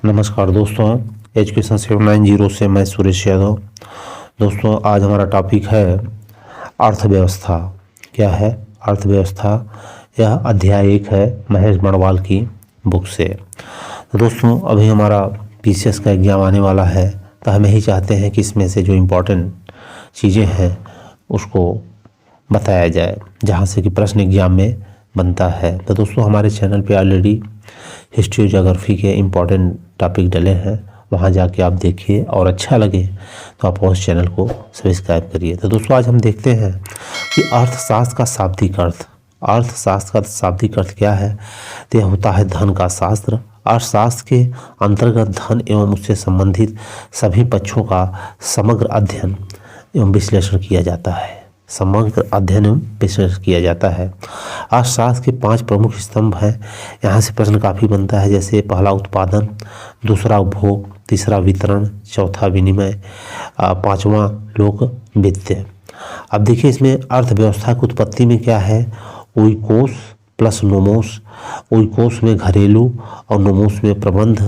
नमस्कार दोस्तों, एजुकेशन 790 से मैं सुरेश यादव। दोस्तों, आज हमारा टॉपिक है अर्थव्यवस्था। क्या है अर्थव्यवस्था? यह अध्याय 1 है महेश बड़वाल की बुक से। तो दोस्तों, अभी हमारा पीसीएस का एग्ज़ाम आने वाला है, तो हम यही चाहते हैं कि इसमें से जो इम्पोर्टेंट चीज़ें हैं उसको बताया जाए, जहाँ से कि प्रश्न एग्जाम में बनता है। तो दोस्तों, हमारे चैनल पे ऑलरेडी हिस्ट्री और ज्योग्राफी के इम्पोर्टेंट टॉपिक डले हैं, वहाँ जाके आप देखिए और अच्छा लगे तो आप उस चैनल को सब्सक्राइब करिए। तो दोस्तों, आज हम देखते हैं कि अर्थशास्त्र का शाब्दिक अर्थ। अर्थशास्त्र का शाब्दिक अर्थ क्या है? तो यह होता है धन का शास्त्र। अर्थशास्त्र के अंतर्गत धन एवं उससे संबंधित सभी पक्षों का समग्र अध्ययन एवं विश्लेषण किया जाता है। समग्र अध्ययन एवं विश्लेषण किया जाता है। अर्थशास्त्र के 5 प्रमुख स्तंभ हैं। यहाँ से प्रश्न काफ़ी बनता है, जैसे पहला उत्पादन, दूसरा उपभोग, तीसरा वितरण, चौथा विनिमय, 5वां लोक वित्त। अब देखिए, इसमें अर्थव्यवस्था की उत्पत्ति में क्या है? Oikos plus nomos. ओइकोस में घरेलू और नोमोस में प्रबंध,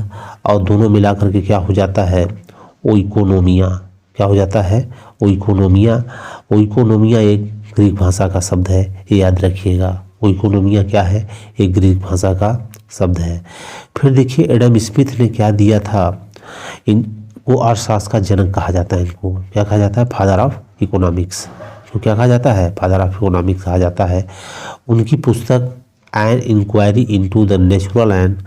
और दोनों मिलाकर के क्या हो जाता है? ओइकोनोमिया। क्या हो जाता है? ओइकोनोमिया। ओइकोनोमिया एक ग्रीक भाषा का शब्द है, ये याद रखिएगा। ओइकोनोमिया क्या है? एक ग्रीक भाषा का शब्द है। फिर देखिए, एडम स्मिथ ने क्या दिया था? इनको अर्थशास्त्र का जनक कहा जाता है। इनको क्या कहा जाता है? Father of economics. तो क्या कहा जाता है? फादर ऑफ इकोनॉमिक्स कहा जाता है। उनकी पुस्तक an inquiry into the natural and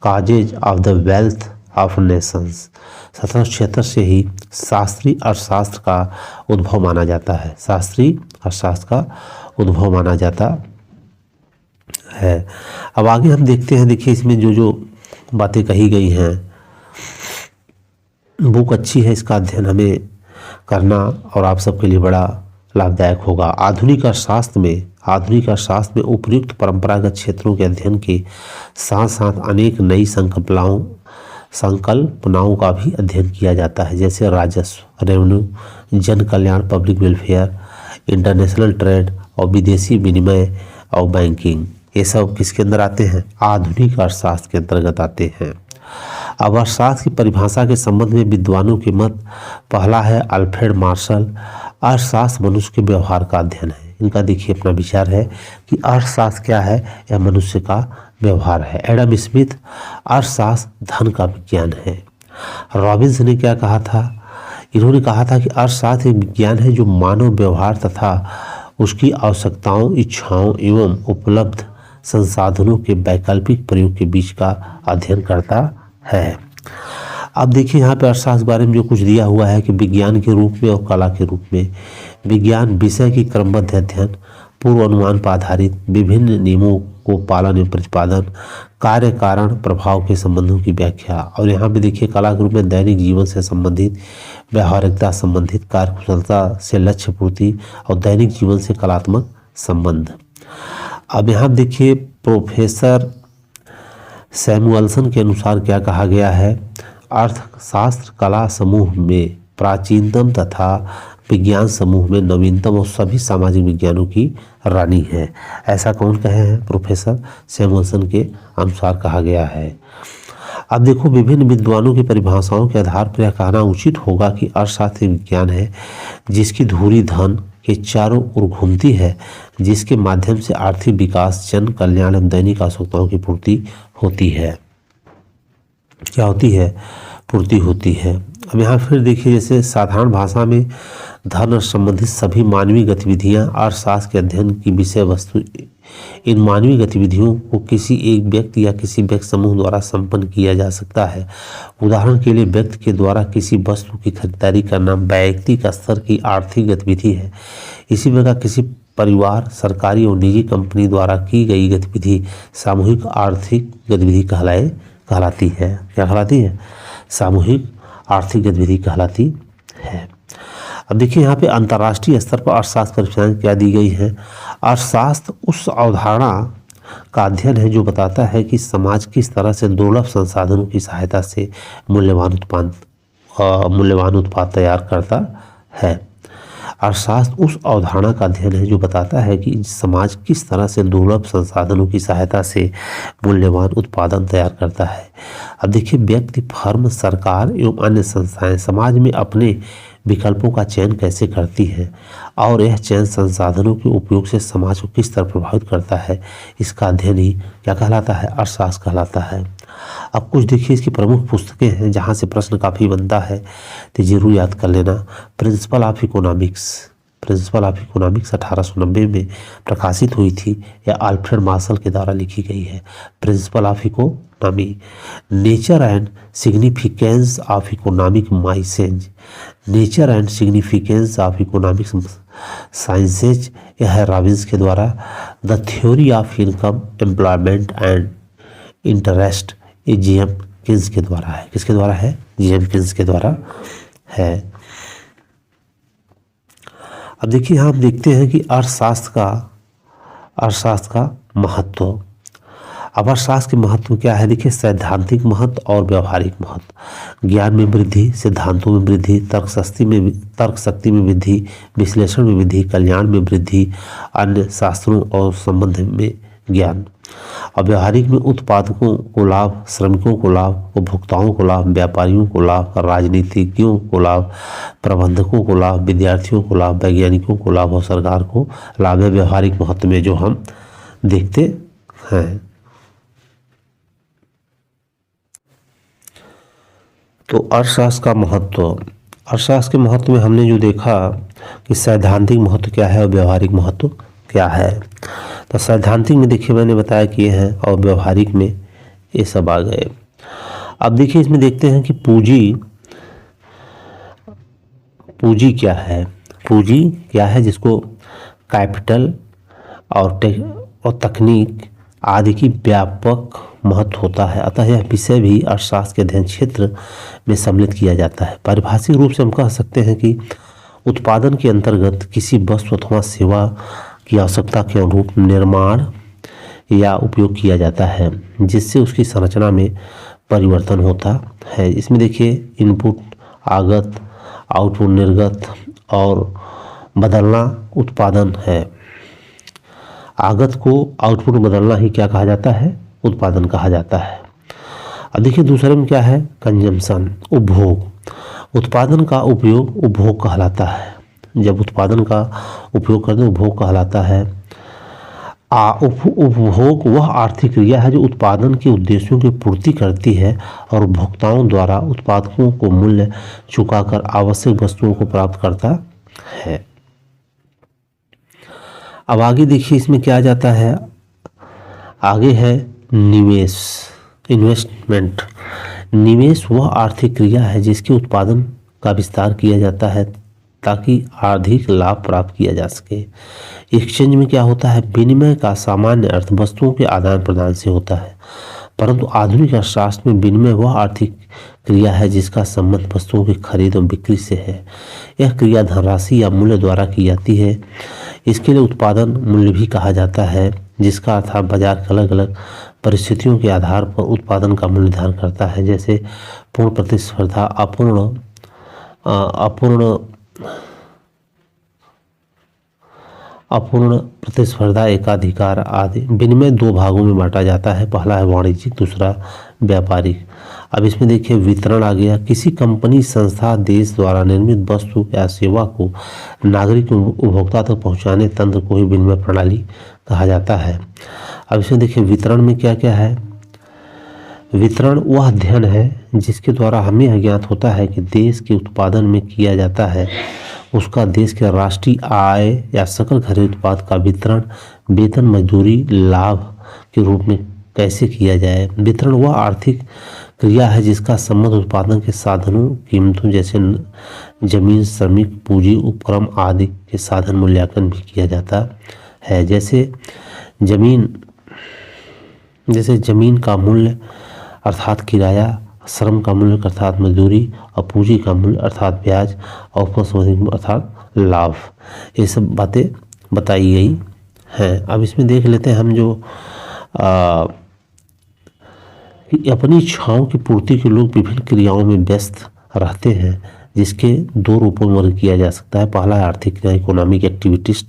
causes of the wealth of nations 1776 से ही शास्त्रीय अर्थशास्त्र का उद्भव माना जाता है। शास्त्रीय अर्थशास्त्र का उद्भव माना जाता है। अब आगे हम देखते हैं। देखिए, इसमें जो जो बातें कही गई हैं, बुक अच्छी है, इसका अध्ययन हमें करना और आप सबके लिए बड़ा लाभदायक होगा। आधुनिक अर्थशास्त्र में उपयुक्त परंपरागत क्षेत्रों के अध्ययन के साथ साथ अनेक नई संकल्पनाओं का भी अध्ययन किया जाता है, जैसे राजस्व, रेवेन्यू, जन कल्याण, पब्लिक वेलफेयर, इंटरनेशनल ट्रेड और विदेशी विनिमय और बैंकिंग। ये सब किसके अंदर आते हैं? आधुनिक अर्थशास्त्र के अंतर्गत आते हैं। अब अर्थशास्त्र की परिभाषा के संबंध में विद्वानों के मत। पहला है अल्फ्रेड मार्शल। अर्थशास्त्र मनुष्य के व्यवहार का अध्ययन है। इनका देखिए अपना विचार है कि अर्थशास्त्र क्या है? यह मनुष्य का व्यवहार है। एडम स्मिथ, अर्थशास्त्र धन का विज्ञान है। रॉबिन्स ने क्या कहा था? इन्होंने कहा था कि अर्थशास्त्र एक विज्ञान है जो मानव व्यवहार तथा उसकी आवश्यकताओं, इच्छाओं एवं उपलब्ध संसाधनों के वैकल्पिक प्रयोग के बीच का अध्ययन करता है। अब देखिए, यहाँ पे अर्थशास्त्र के बारे में जो कुछ दिया हुआ है कि विज्ञान के रूप में और कला के रूप में। विज्ञान विषय की क्रमबद्ध अध्ययन, पूर्व अनुमान पर आधारित विभिन्न नियमों को पालन एवं प्रतिपादन, कार्य कारण प्रभाव के संबंधों की व्याख्या। और यहाँ पे देखिए, कला के रूप में दैनिक जीवन से संबंधित, व्यावहारिकता संबंधित, कार्यकुशलता से लक्ष्य पूर्ति और दैनिक जीवन से कलात्मक संबंध। अब यहाँ देखिए, प्रोफेसर सैमुअल्सन के अनुसार क्या कहा गया है? अर्थशास्त्र कला समूह में प्राचीनतम तथा विज्ञान समूह में नवीनतम और सभी सामाजिक विज्ञानों की रानी है। ऐसा कौन कहे हैं? प्रोफेसर सैमुअल्सन के अनुसार कहा गया है। अब देखो, विभिन्न विद्वानों की परिभाषाओं के आधार पर यह कहना उचित होगा कि अर्थशास्त्र विज्ञान है जिसकी धुरी धन के चारों ओर घूमती है, जिसके माध्यम से आर्थिक विकास, जन कल्याण एवं दैनिक आवश्यकताओं की पूर्ति होती है। क्या होती है? पूर्ति होती है। अब यहाँ फिर देखिए, जैसे साधारण भाषा में धन और संबंधित सभी मानवीय गतिविधियाँ अर्थशास्त्र के अध्ययन की विषय वस्तु। इन मानवीय गतिविधियों को किसी एक व्यक्ति या किसी व्यक्ति समूह द्वारा संपन्न किया जा सकता है। उदाहरण के लिए, व्यक्ति के द्वारा किसी वस्तु की खरीदारी करना वैयक्तिक स्तर की आर्थिक गतिविधि है। इसी प्रकार किसी परिवार, सरकारी और निजी कंपनी द्वारा की गई गतिविधि सामूहिक आर्थिक गतिविधि कहलाती है। क्या कहलाती है? सामूहिक आर्थिक गतिविधि कहलाती है। अब देखिए, यहाँ पे अंतर्राष्ट्रीय स्तर पर अर्थशास्त्र परिभाषाएं क्या दी गई हैं? अर्थशास्त्र उस अवधारणा का अध्ययन है जो बताता है कि समाज किस तरह से दुर्लभ संसाधनों की सहायता से मूल्यवान उत्पाद तैयार करता है। अर्थशास्त्र उस अवधारणा का अध्ययन है जो बताता है कि समाज किस तरह से दुर्लभ संसाधनों की सहायता से मूल्यवान उत्पादन तैयार करता है। अब देखिए, व्यक्ति, फर्म, सरकार एवं अन्य संस्थाएं समाज में अपने विकल्पों का चयन कैसे करती है और यह चयन संसाधनों के उपयोग से समाज को किस तरह प्रभावित करता है, इसका अध्ययन ही क्या कहलाता है? अर्थशास्त्र कहलाता है। अब कुछ देखिए इसकी प्रमुख पुस्तकें हैं जहाँ से प्रश्न काफ़ी बनता है, तो जरूर याद कर लेना। प्रिंसिपल ऑफ इकोनॉमिक्स 1890 में प्रकाशित हुई थी। यह अल्फ्रेड मार्शल के द्वारा लिखी गई है। Principle of economy. Nature and significance of economic sciences. Nature and significance of economic sciences, यह है रॉबिन्स के द्वारा। The theory of income, employment and interest, ये जी.एम. किन्स के द्वारा है। किसके द्वारा है? जी.एम. किन्स के द्वारा है। अब देखिए, यहाँ हम देखते हैं कि अर्थशास्त्र का महत्व। अब अर्थशास्त्र के महत्व क्या है? देखिए, सैद्धांतिक महत्व और व्यवहारिक महत्व। ज्ञान में वृद्धि, सिद्धांतों में वृद्धि, तर्क शक्ति में वृद्धि, विश्लेषण में वृद्धि, कल्याण में वृद्धि, अन्य शास्त्रों और संबंध में ज्ञान। और व्यवहारिक में उत्पादकों को लाभ, श्रमिकों को लाभ, उपभोक्ताओं को लाभ, व्यापारियों को लाभ, राजनीतिज्ञों को लाभ, प्रबंधकों को लाभ, विद्यार्थियों को लाभ, वैज्ञानिकों को लाभ और सरकार को लाभ है। व्यवहारिक महत्व में जो हम देखते हैं। तो अर्थशास्त्र का महत्व, अर्थशास्त्र के महत्व में हमने जो देखा कि सैद्धांतिक महत्व क्या है और व्यवहारिक महत्व क्या है। तो सैद्धांतिक में देखिए मैंने बताया कि ये हैं और व्यवहारिक में ये सब आ गए। अब देखिए इसमें देखते हैं कि पूंजी क्या है। पूंजी क्या है? जिसको कैपिटल और तकनीक आदि की व्यापक महत्व होता है। अतः यह विषय भी अर्थशास्त्र के अध्ययन क्षेत्र में सम्मिलित किया जाता है। पारिभाषिक रूप से हम कह सकते हैं कि उत्पादन के अंतर्गत किसी वस्तु अथवा सेवा की आवश्यकता के अनुरूप निर्माण या उपयोग किया जाता है जिससे उसकी संरचना में परिवर्तन होता है। इसमें देखिए इनपुट, आगत, आउटपुट, निर्गत और बदलना उत्पादन है। आगत को आउटपुट में बदलना ही क्या कहा जाता है? उत्पादन कहा जाता है। अब देखिए दूसरे में क्या है? कंजम्पशन, उपभोग। उत्पादन का उपयोग उपभोग कहलाता है। जब उत्पादन का उपयोग करते हैं उपभोग कहलाता है। उपभोग वह आर्थिक क्रिया है जो उत्पादन के उद्देश्यों की पूर्ति करती है और उपभोक्ताओं द्वारा उत्पादकों को मूल्य चुकाकर आवश्यक वस्तुओं को प्राप्त करता है। अब आगे देखिए इसमें क्या आ जाता है? आगे है निवेश, इन्वेस्टमेंट। निवेश वह आर्थिक क्रिया है जिसके उत्पादन का विस्तार किया जाता है ताकि अधिक लाभ प्राप्त किया जा सके। एक्सचेंज में क्या होता है? विनिमय का सामान्य अर्थ वस्तुओं के आदान प्रदान से होता है, परंतु आधुनिक अर्थशास्त्र में विनिमय वह आर्थिक क्रिया है जिसका संबंध वस्तुओं की खरीद और बिक्री से है। यह क्रिया धनराशि या मूल्य द्वारा की जाती है। इसके लिए उत्पादन मूल्य भी कहा जाता है, जिसका अर्थ बाजार के अलग अलग परिस्थितियों के आधार पर उत्पादन का मूल्य निर्धारण करता है। जैसे पूर्ण प्रतिस्पर्धा, अपूर्ण प्रतिस्पर्धा, एकाधिकार आदि। विनिमय दो भागों में बांटा जाता है, पहला है वाणिज्यिक, दूसरा व्यापारिक। अब इसमें देखिए वितरण आ गया। किसी कंपनी, संस्था, देश द्वारा निर्मित वस्तु या सेवा को नागरिक उपभोक्ता तक पहुंचाने तंत्र को ही विनिमय प्रणाली कहा जाता है। अब इसमें देखिए वितरण में क्या क्या है? वितरण वह अध्ययन है जिसके द्वारा हमें अज्ञात होता है कि देश के उत्पादन में किया जाता है उसका देश के राष्ट्रीय आय या सकल घरेलू उत्पाद का वितरण वेतन, मजदूरी, लाभ के रूप में कैसे किया जाए। वितरण वह आर्थिक क्रिया है जिसका संबंध उत्पादन के साधनों, कीमतों जैसे जमीन, श्रमिक, पूंजी, उपक्रम आदि के साधन मूल्यांकन भी किया जाता है। जैसे जमीन का मूल्य अर्थात किराया, श्रम का मूल्य अर्थात मजदूरी और पूंजी का मूल्य अर्थात ब्याज और अर्थात लाभ, ये सब बातें बताई गई हैं। अब इसमें देख लेते हैं हम जो कि अपनी इच्छाओं की पूर्ति के लोग विभिन्न क्रियाओं में व्यस्त रहते हैं, जिसके दो रूपों में वर्ग किया जा सकता है। पहला है आर्थिक क्रिया, इकोनॉमिक एक्टिविटीज।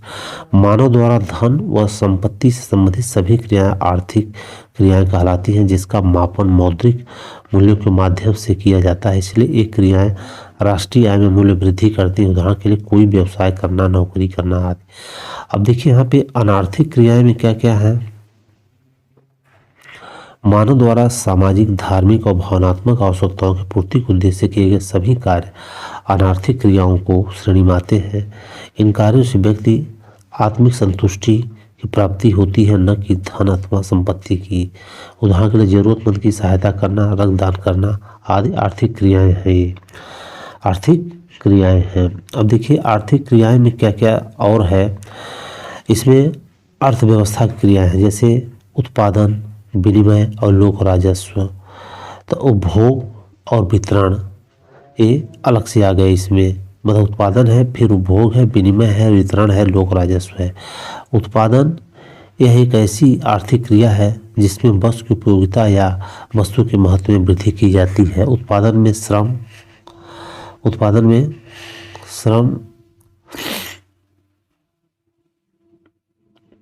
मानव द्वारा धन व संपत्ति से संबंधित सभी क्रियाएं आर्थिक क्रियाएं कहलाती हैं, जिसका मापन मौद्रिक मूल्यों के माध्यम से किया जाता है। इसलिए ये क्रियाएं राष्ट्रीय आय में मूल्य वृद्धि करती हैं। उदाहरण के लिए कोई व्यवसाय करना, नौकरी करना आदि। अब देखिए यहाँ पे अनार्थिक क्रियाएं में क्या क्या है। मानव द्वारा सामाजिक, धार्मिक और भावनात्मक आवश्यकताओं की पूर्ति के उद्देश्य से किए गए सभी कार्य अनार्थिक क्रियाओं को श्रेणी में आते हैं। इन कार्यों से व्यक्ति आत्मिक संतुष्टि की प्राप्ति होती है, न कि धन अथवा संपत्ति की। उदाहरण के लिए जरूरतमंद की सहायता करना, रक्तदान करना आदि आर्थिक क्रियाएं हैं। ये आर्थिक क्रियाएं हैं। अब देखिए आर्थिक क्रियाएं में क्या क्या और है। इसमें अर्थव्यवस्था की क्रियाएं हैं, जैसे उत्पादन, विनिमय और लोक राजस्व। तो उपभोग और वितरण ये अलग से आ गए इसमें। मतलब उत्पादन है, फिर उपभोग है, विनिमय है, वितरण है, लोक राजस्व है। उत्पादन यह एक ऐसी आर्थिक क्रिया है जिसमें वस्तु की उपयोगिता या वस्तु के महत्व में वृद्धि की जाती है। उत्पादन में श्रम,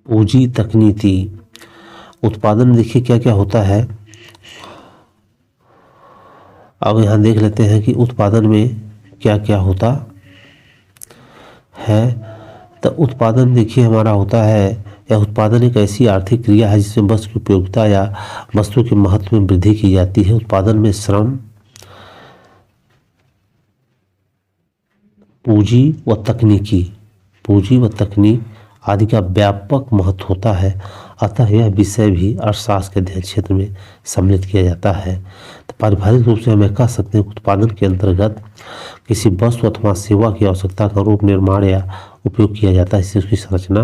पूंजी, तकनीकी। उत्पादन में देखिए क्या क्या होता है। अब यहाँ देख लेते हैं कि उत्पादन में क्या क्या होता है। तो उत्पादन देखिए हमारा होता है, यह उत्पादन एक ऐसी आर्थिक क्रिया है जिसमें वस्तु की उपयोगिता या वस्तु के महत्व में वृद्धि की जाती है। उत्पादन में श्रम, पूंजी व तकनीक आदि का व्यापक महत्व होता है। अतः यह विषय भी अर्थशास्त्र के अध्ययन क्षेत्र में सम्मिलित किया जाता है। तो पारिभाषिक रूप से हमें कह सकते हैं कि उत्पादन के अंतर्गत किसी वस्तु अथवा सेवा की आवश्यकता का रूप, निर्माण या उपयोग किया जाता है, इससे उसकी संरचना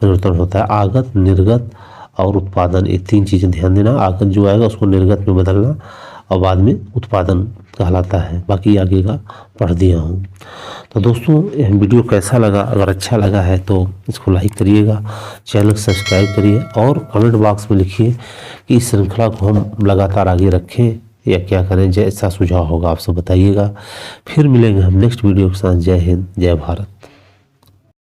परिवर्तन होता है। आगत, निर्गत और उत्पादन, ये तीन चीज़ें ध्यान देना। आगत जो आएगा उसको निर्गत में बदलना और बाद में उत्पादन कहलाता है। बाकी आगे का पढ़ दिया हूँ। तो दोस्तों यह वीडियो कैसा लगा, अगर अच्छा लगा है तो इसको लाइक करिएगा, चैनल को सब्सक्राइब करिए और कमेंट बॉक्स में लिखिए कि इस श्रृंखला को हम लगातार आगे रखें या क्या करें। जैसा सुझाव होगा आप सब बताइएगा। फिर मिलेंगे हम नेक्स्ट वीडियो के साथ। जय हिंद, जय भारत।